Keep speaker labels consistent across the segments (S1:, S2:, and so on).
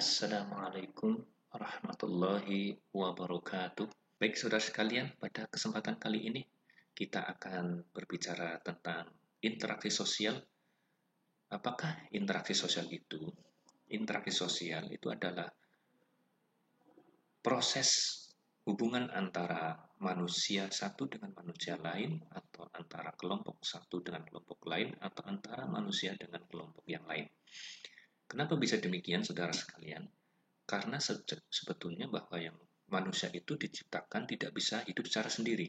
S1: Assalamualaikum warahmatullahi wabarakatuh. Baik, saudara sekalian, pada kesempatan kali ini kita akan berbicara tentang interaksi sosial. Apakah interaksi sosial itu? Interaksi sosial itu adalah proses hubungan antara manusia satu dengan manusia lain, atau antara kelompok satu dengan kelompok lain, atau antara manusia dengan kelompok yang lain. Kenapa bisa demikian, saudara sekalian? Karena sebetulnya bahwa yang manusia itu diciptakan tidak bisa hidup secara sendiri.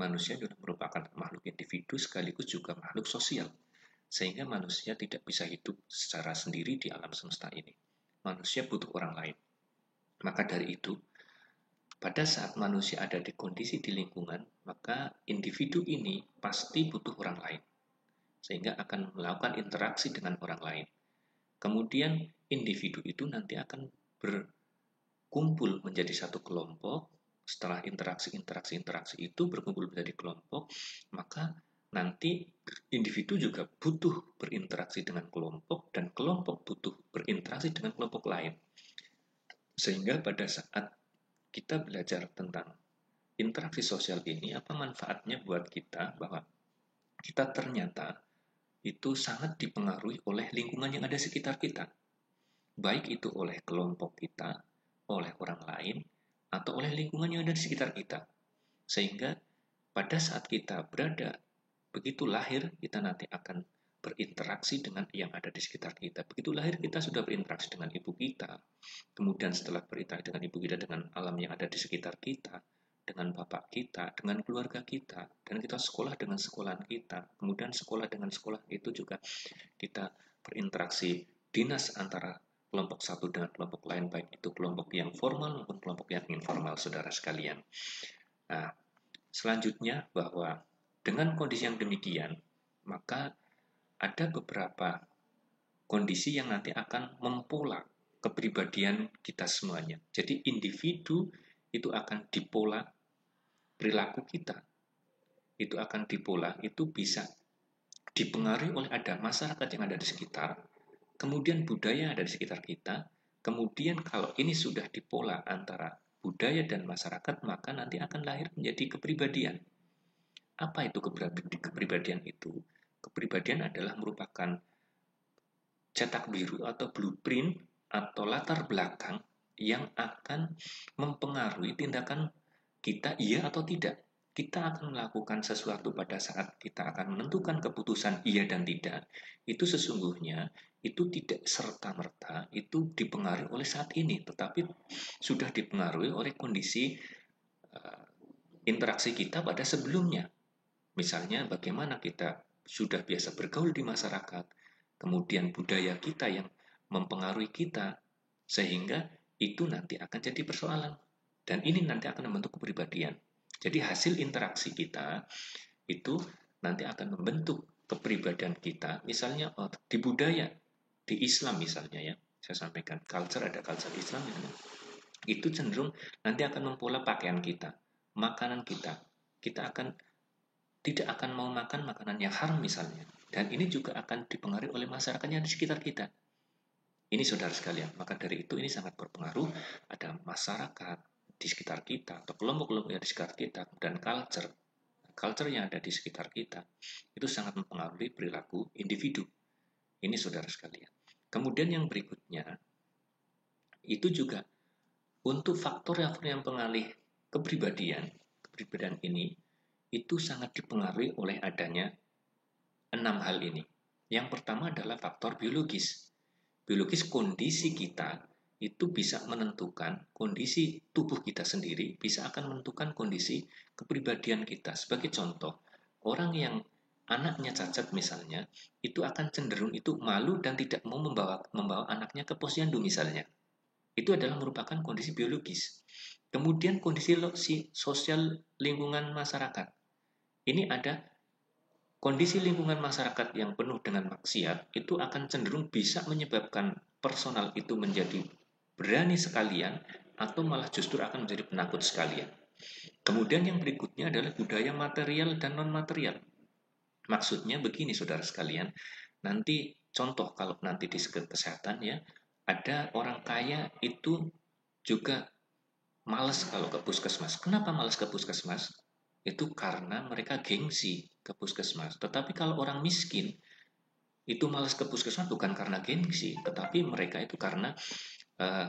S1: Manusia juga merupakan makhluk individu sekaligus juga makhluk sosial. Sehingga manusia tidak bisa hidup secara sendiri di alam semesta ini. Manusia butuh orang lain. Maka dari itu, pada saat manusia ada di kondisi di lingkungan, maka individu ini pasti butuh orang lain. Sehingga akan melakukan interaksi dengan orang lain. Kemudian individu itu nanti akan berkumpul menjadi satu kelompok. Setelah interaksi itu berkumpul menjadi kelompok, maka nanti individu juga butuh berinteraksi dengan kelompok, dan kelompok butuh berinteraksi dengan kelompok lain. Sehingga pada saat kita belajar tentang interaksi sosial ini, apa manfaatnya buat kita, bahwa kita ternyata itu sangat dipengaruhi oleh lingkungan yang ada sekitar kita. Baik itu oleh kelompok kita, oleh orang lain, atau oleh lingkungan yang ada di sekitar kita. Sehingga pada saat kita berada, begitu lahir, kita nanti akan berinteraksi dengan yang ada di sekitar kita. Begitu lahir, kita sudah berinteraksi dengan ibu kita. Kemudian setelah berinteraksi dengan ibu kita, dengan alam yang ada di sekitar kita, dengan bapak kita, dengan keluarga kita, dan kita sekolah dengan sekolahan kita. Kemudian sekolah dengan sekolah itu juga kita berinteraksi dinas antara kelompok satu dengan kelompok lain, baik itu kelompok yang formal maupun kelompok yang informal, saudara sekalian. Nah, selanjutnya bahwa dengan kondisi yang demikian, maka ada beberapa kondisi yang nanti akan mempola kepribadian kita semuanya. Jadi individu itu akan dipola, perilaku kita itu akan dipola, itu bisa dipengaruhi oleh ada masyarakat yang ada di sekitar, kemudian budaya yang ada di sekitar kita, kemudian kalau ini sudah dipola antara budaya dan masyarakat, maka nanti akan lahir menjadi kepribadian. Apa itu kepribadian itu? Kepribadian adalah merupakan cetak biru atau blueprint atau latar belakang yang akan mempengaruhi tindakan kita, iya atau tidak. Kita akan melakukan sesuatu pada saat kita akan menentukan keputusan iya dan tidak. Itu sesungguhnya itu tidak serta-merta itu dipengaruhi oleh saat ini, tetapi sudah dipengaruhi oleh kondisi interaksi kita pada sebelumnya. Misalnya bagaimana kita sudah biasa bergaul di masyarakat, kemudian budaya kita yang mempengaruhi kita, sehingga itu nanti akan jadi persoalan. Dan ini nanti akan membentuk kepribadian. Jadi hasil interaksi kita itu nanti akan membentuk kepribadian kita. Misalnya di budaya, di Islam misalnya ya, saya sampaikan ada culture Islam itu cenderung nanti akan mempola pakaian kita, makanan kita. Kita akan tidak akan mau makan makanan yang haram misalnya. Dan ini juga akan dipengaruhi oleh masyarakatnya di sekitar kita. Ini saudara sekalian, maka dari itu ini sangat berpengaruh. Ada masyarakat di sekitar kita, atau kelompok-kelompok yang di sekitar kita, dan culture yang ada di sekitar kita, itu sangat mempengaruhi perilaku individu. Ini saudara sekalian. Kemudian yang berikutnya, itu juga untuk faktor yang pengalih kepribadian ini, itu sangat dipengaruhi oleh adanya 6 hal ini. Yang pertama adalah faktor biologis. Biologis, kondisi kita itu bisa menentukan kondisi tubuh kita sendiri, bisa akan menentukan kondisi kepribadian kita. Sebagai contoh, orang yang anaknya cacat misalnya, itu akan cenderung itu malu dan tidak mau membawa anaknya ke posyandu misalnya. Itu adalah merupakan kondisi biologis. Kemudian kondisi sosial lingkungan masyarakat. Ini ada kondisi lingkungan masyarakat yang penuh dengan maksiat, itu akan cenderung bisa menyebabkan personal itu menjadi berani sekalian, atau malah justru akan menjadi penakut sekalian. Kemudian yang berikutnya adalah budaya material dan non-material. Maksudnya begini saudara sekalian, nanti contoh kalau nanti di kesehatan ya, Ada orang kaya itu juga males kalau ke puskesmas. Kenapa males ke puskesmas? Itu karena mereka gengsi ke puskesmas. Tetapi kalau orang miskin, itu males ke puskesmas bukan karena gengsi, tetapi mereka itu karena uh,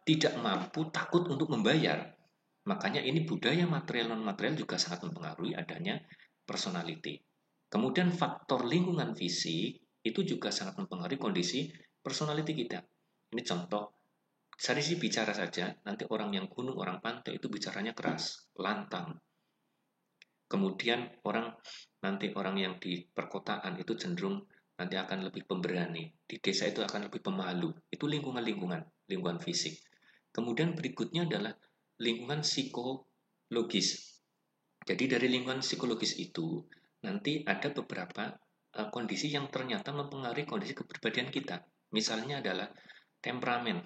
S1: tidak mampu, takut untuk membayar. Makanya ini budaya material non-material juga sangat mempengaruhi adanya personality. Kemudian faktor lingkungan fisik itu juga sangat mempengaruhi kondisi personality kita. Ini contoh, dari si bicara saja, nanti orang yang gunung, orang pantai itu bicaranya keras, lantang. Kemudian nanti orang yang di perkotaan itu cenderung nanti akan lebih pemberani. Di desa itu akan lebih pemalu. Itu lingkungan fisik. Kemudian berikutnya adalah lingkungan psikologis. Jadi dari lingkungan psikologis itu nanti ada beberapa kondisi yang ternyata mempengaruhi kondisi kepribadian kita. Misalnya adalah temperamen.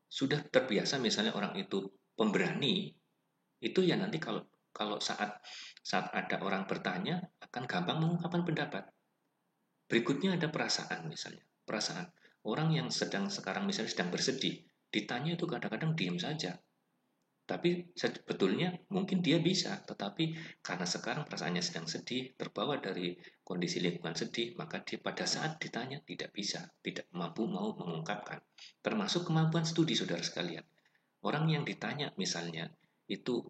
S1: Sudah terbiasa misalnya orang itu pemberani, itu ya nanti kalau kalau saat saat ada orang bertanya akan gampang mengungkapkan pendapat. Berikutnya ada perasaan misalnya. Perasaan. Orang yang sekarang misalnya sedang bersedih, ditanya itu kadang-kadang diam saja. Tapi sebetulnya mungkin dia bisa, tetapi karena sekarang perasaannya sedang sedih, terbawa dari kondisi lingkungan sedih, maka dia pada saat ditanya tidak bisa, tidak mampu mau mengungkapkan. Termasuk kemampuan studi, saudara sekalian. Orang yang ditanya misalnya itu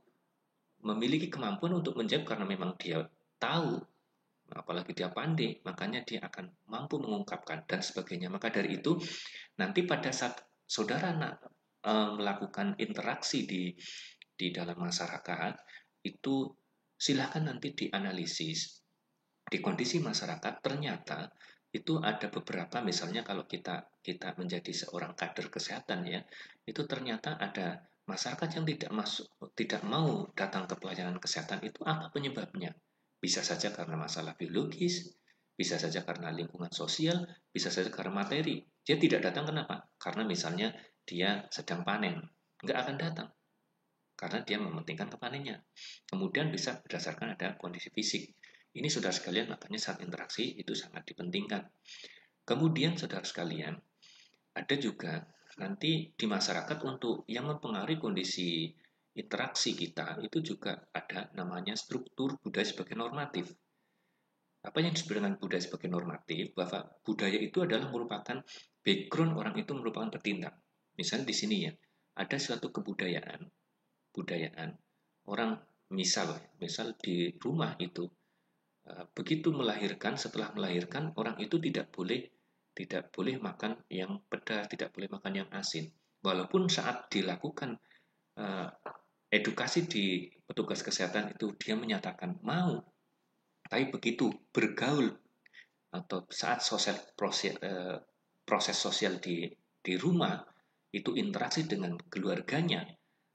S1: memiliki kemampuan untuk menjawab karena memang dia tahu, apalagi dia pandai, makanya dia akan mampu mengungkapkan dan sebagainya. Maka dari itu, nanti pada saat saudara melakukan interaksi di dalam masyarakat, itu silahkan nanti dianalisis. Di kondisi masyarakat ternyata itu ada beberapa, misalnya kalau kita kita menjadi seorang kader kesehatan ya, itu ternyata ada masyarakat yang tidak mau datang ke pelayanan kesehatan. Itu apa penyebabnya? Bisa saja karena masalah biologis, bisa saja karena lingkungan sosial, bisa saja karena materi. Dia tidak datang kenapa? Karena misalnya dia sedang panen, nggak akan datang karena dia mementingkan kepanennya. Kemudian bisa berdasarkan ada kondisi fisik. Ini saudara sekalian, makanya saat interaksi itu sangat dipentingkan. Kemudian saudara sekalian, ada juga nanti di masyarakat untuk yang mempengaruhi kondisi interaksi kita itu juga ada namanya struktur budaya sebagai normatif. Apa yang disebut dengan budaya sebagai normatif? Bahwa budaya itu adalah merupakan background orang itu merupakan bertindak. Misalnya di sini ya, ada suatu budayaan orang, misal di rumah itu begitu melahirkan, setelah melahirkan orang itu tidak boleh makan yang pedas, tidak boleh makan yang asin. Walaupun saat dilakukan uh, edukasi di petugas kesehatan itu dia menyatakan mau, tapi begitu bergaul atau saat proses sosial di rumah itu interaksi dengan keluarganya,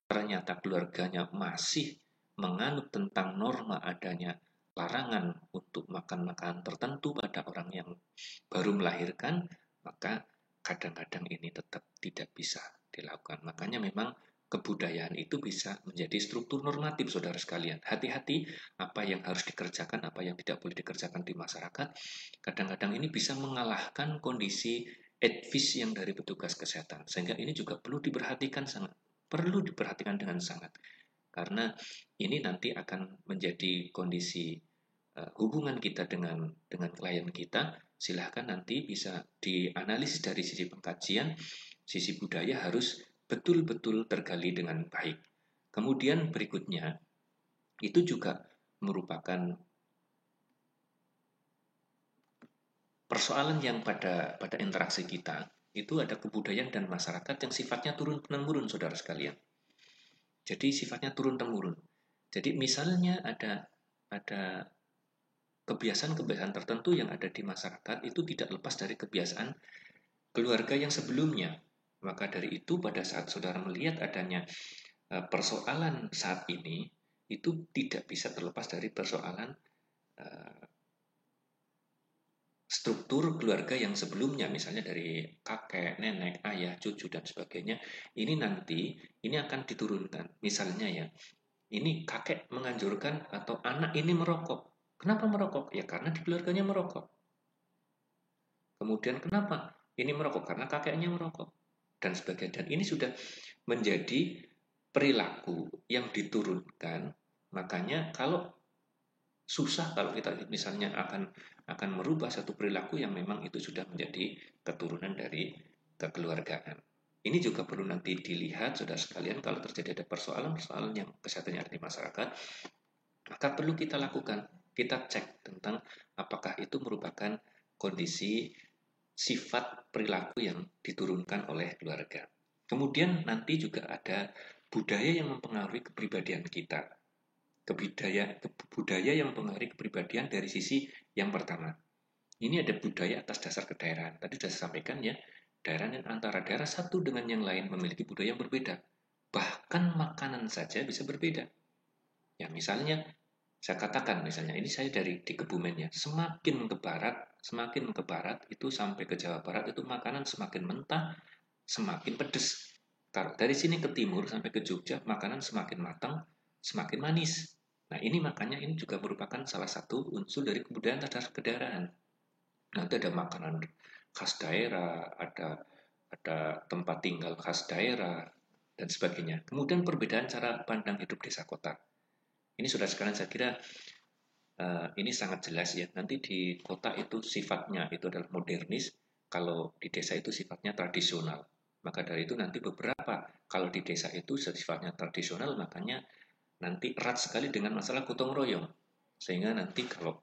S1: ternyata keluarganya masih menganut tentang norma adanya larangan untuk makan makanan tertentu pada orang yang baru melahirkan, maka kadang-kadang ini tetap tidak bisa dilakukan. Makanya memang kebudayaan itu bisa menjadi struktur normatif, saudara sekalian. Hati-hati apa yang harus dikerjakan, apa yang tidak boleh dikerjakan di masyarakat. Kadang-kadang ini bisa mengalahkan kondisi advice yang dari petugas kesehatan. Sehingga ini juga perlu diperhatikan dengan sangat. Karena ini nanti akan menjadi kondisi hubungan kita dengan klien kita. Silahkan nanti bisa dianalisis dari sisi pengkajian, sisi budaya harus betul-betul tergali dengan baik. Kemudian berikutnya, itu juga merupakan persoalan yang pada interaksi kita, itu ada kebudayaan dan masyarakat yang sifatnya turun-temurun, saudara sekalian. Jadi sifatnya turun-temurun. Jadi misalnya ada kebiasaan-kebiasaan tertentu yang ada di masyarakat itu tidak lepas dari kebiasaan keluarga yang sebelumnya. Maka dari itu pada saat saudara melihat adanya persoalan saat ini, itu tidak bisa terlepas dari persoalan struktur keluarga yang sebelumnya, misalnya dari kakek, nenek, ayah, cucu, dan sebagainya. Ini akan diturunkan. Misalnya ya, ini kakek menganjurkan atau anak ini merokok. Kenapa merokok? Ya karena di keluarganya merokok. Kemudian kenapa? ini merokok karena kakeknya merokok dan sebagainya. Dan ini sudah menjadi perilaku yang diturunkan. Makanya kalau susah kalau kita misalnya akan merubah satu perilaku yang memang itu sudah menjadi keturunan dari kekeluargaan. Ini juga perlu nanti dilihat, saudara sekalian, kalau terjadi ada persoalan-persoalan yang kesehatannya ada di masyarakat, maka perlu kita lakukan, kita cek tentang apakah itu merupakan kondisi sifat perilaku yang diturunkan oleh keluarga. Kemudian nanti juga ada budaya yang mempengaruhi kepribadian kita. Budaya yang mempengaruhi kepribadian dari sisi yang pertama. Ini ada budaya atas dasar kedaerahan. Tadi sudah saya sampaikan ya, daerah yang antara daerah satu dengan yang lain memiliki budaya yang berbeda. Bahkan makanan saja bisa berbeda. Ya, misalnya saya katakan misalnya ini saya di Kebumen ya, semakin ke barat itu sampai ke Jawa Barat itu makanan semakin mentah, semakin pedas. Kalau dari sini ke timur sampai ke Jogja, makanan semakin matang, semakin manis. Nah, ini makanya ini juga merupakan salah satu unsur dari kebudayaan atas kedaerahan. Nanti ada makanan khas daerah, ada tempat tinggal khas daerah, dan sebagainya. Kemudian perbedaan cara pandang hidup desa kota. Ini sudah sekalian saya kira ini sangat jelas ya. Nanti di kota itu sifatnya itu adalah modernis, kalau di desa itu sifatnya tradisional. Maka dari itu nanti beberapa, kalau di desa itu sifatnya tradisional, makanya nanti erat sekali dengan masalah gotong royong. Sehingga nanti kalau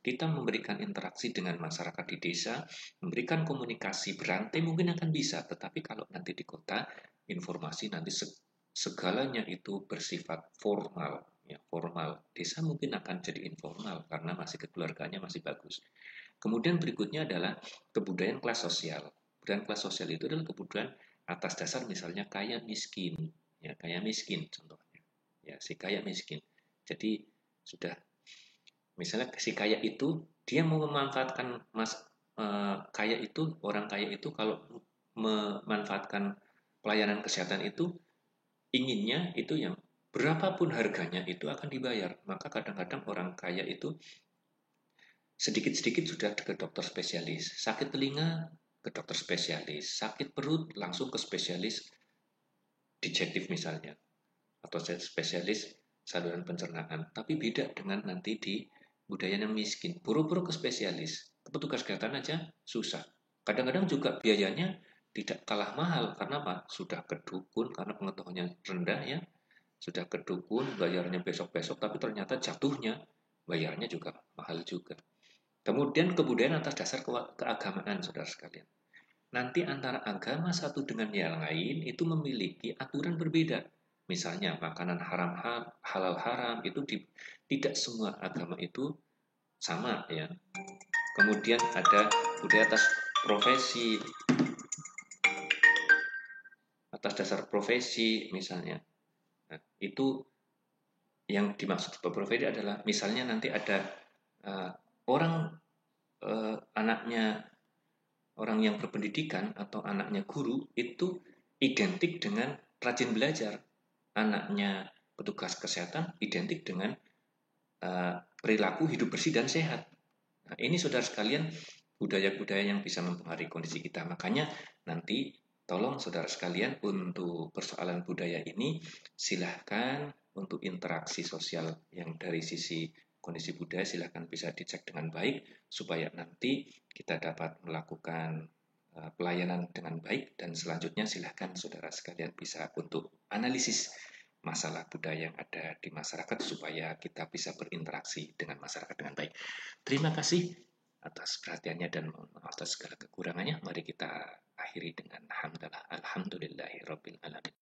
S1: kita memberikan interaksi dengan masyarakat di desa, memberikan komunikasi berantai mungkin akan bisa, tetapi kalau nanti di kota, informasi nanti segalanya itu bersifat formal, ya formal. Desa mungkin akan jadi informal karena masih kekeluarganya masih bagus. Kemudian berikutnya adalah kebudayaan kelas sosial. Kebudayaan kelas sosial itu adalah kebudayaan atas dasar misalnya kaya miskin, ya kaya miskin contohnya, ya si kaya miskin. Jadi sudah misalnya si kaya itu dia mau memanfaatkan kaya itu orang kaya itu kalau memanfaatkan pelayanan kesehatan itu inginnya itu yang berapapun harganya itu akan dibayar. Maka kadang-kadang orang kaya itu sedikit-sedikit sudah ke dokter spesialis. Sakit telinga ke dokter spesialis, sakit perut langsung ke spesialis digestif misalnya atau spesialis saluran pencernaan. Tapi beda dengan nanti di budaya yang miskin. Buru-buru ke spesialis, ke petugas kesehatan aja susah. Kadang-kadang juga biayanya tidak kalah mahal. Karena apa? Sudah ke dukun, karena pengetahuannya rendah ya. Sudah ke dukun, bayarnya besok-besok, tapi ternyata jatuhnya bayarnya juga mahal juga. Kemudian kebudayaan atas dasar keagamaan, saudara sekalian. Nanti antara agama satu dengan yang lain itu memiliki aturan berbeda. Misalnya makanan haram halal haram itu tidak semua agama itu sama ya. Kemudian ada budaya profesi atas dasar profesi misalnya. Nah, itu yang dimaksud profesi adalah misalnya nanti ada uh, orang anaknya orang yang berpendidikan atau anaknya guru itu identik dengan rajin belajar. Anaknya petugas kesehatan identik dengan perilaku hidup bersih dan sehat. Nah, ini saudara sekalian budaya-budaya yang bisa mempengaruhi kondisi kita. Makanya nanti tolong saudara sekalian untuk persoalan budaya ini silahkan untuk interaksi sosial yang dari sisi kondisi budaya silahkan bisa dicek dengan baik supaya nanti kita dapat melakukan pelayanan dengan baik dan selanjutnya silahkan saudara sekalian bisa untuk analisis masalah budaya yang ada di masyarakat supaya kita bisa berinteraksi dengan masyarakat dengan baik. Terima kasih atas perhatiannya dan atas segala kekurangannya. Mari kita akhiri dengan alhamdulillahirabbil alamin.